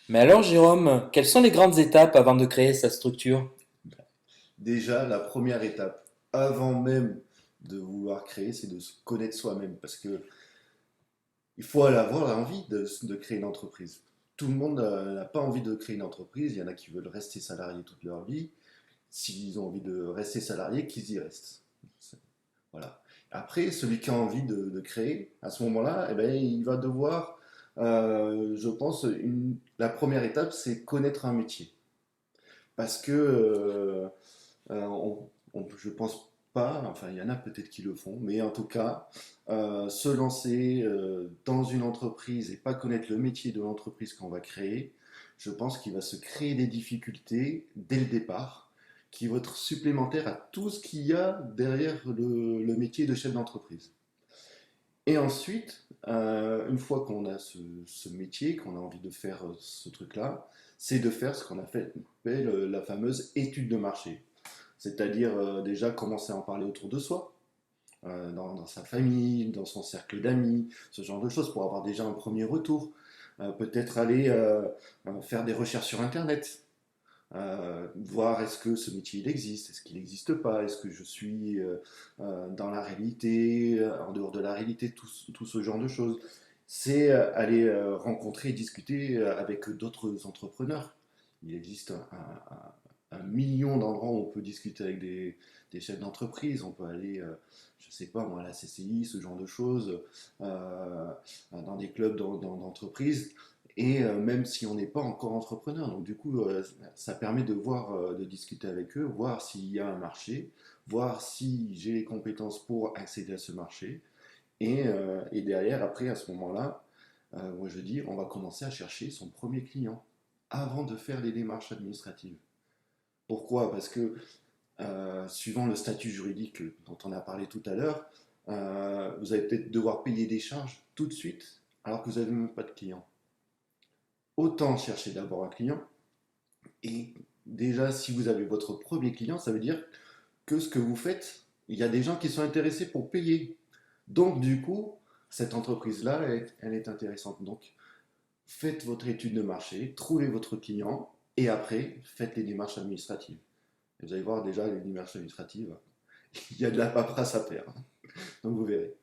Mais alors, Jérôme, quelles sont les grandes étapes avant de créer sa structure? Déjà, la première étape, avant même de vouloir créer, c'est de se connaître soi-même. Parce que il faut avoir envie de créer une entreprise. Tout le monde n'a pas envie de créer une entreprise. Il y en a qui veulent rester salariés toute leur vie. S'ils ont envie de rester salariés, qu'ils y restent. Voilà. Après, celui qui a envie de créer, à ce moment-là, eh ben, il va devoir, je pense, la première étape, c'est connaître un métier. Parce que je pense pas, enfin il y en a peut-être qui le font, mais en tout cas, se lancer dans une entreprise et pas connaître le métier de l'entreprise qu'on va créer, je pense qu'il va se créer des difficultés dès le départ, qui vont être supplémentaires à tout ce qu'il y a derrière le métier de chef d'entreprise. Et ensuite, une fois qu'on a ce métier, qu'on a envie de faire ce truc-là, c'est de faire ce qu'on appelle la fameuse étude de marché. C'est-à-dire déjà commencer à en parler autour de soi, dans sa famille, dans son cercle d'amis, ce genre de choses pour avoir déjà un premier retour. Peut-être aller faire des recherches sur Internet, voir est-ce que ce métier il existe, est-ce qu'il n'existe pas, est-ce que je suis dans la réalité, en dehors de la réalité, tout ce genre de choses. C'est aller rencontrer et discuter avec d'autres entrepreneurs. Il existe un million d'endroits où on peut discuter avec des chefs d'entreprise. On peut aller, je sais pas moi, à la CCI, ce genre de choses, dans des clubs d'entreprise. Et même si on n'est pas encore entrepreneur, donc du coup, ça permet de voir, de discuter avec eux, voir s'il y a un marché, voir si j'ai les compétences pour accéder à ce marché. Et derrière, après, à ce moment-là, moi je dis, on va commencer à chercher son premier client avant de faire les démarches administratives. Pourquoi? Parce que suivant le statut juridique dont on a parlé tout à l'heure, vous allez peut-être devoir payer des charges tout de suite alors que vous n'avez même pas de client. Autant chercher d'abord un client. Et déjà, si vous avez votre premier client, ça veut dire que ce que vous faites, il y a des gens qui sont intéressés pour payer. Donc, du coup, cette entreprise-là, elle est intéressante. Donc, faites votre étude de marché, trouvez votre client, et après, faites les démarches administratives. Et vous allez voir déjà, les démarches administratives, il y a de la paperasse à faire. Donc, vous verrez.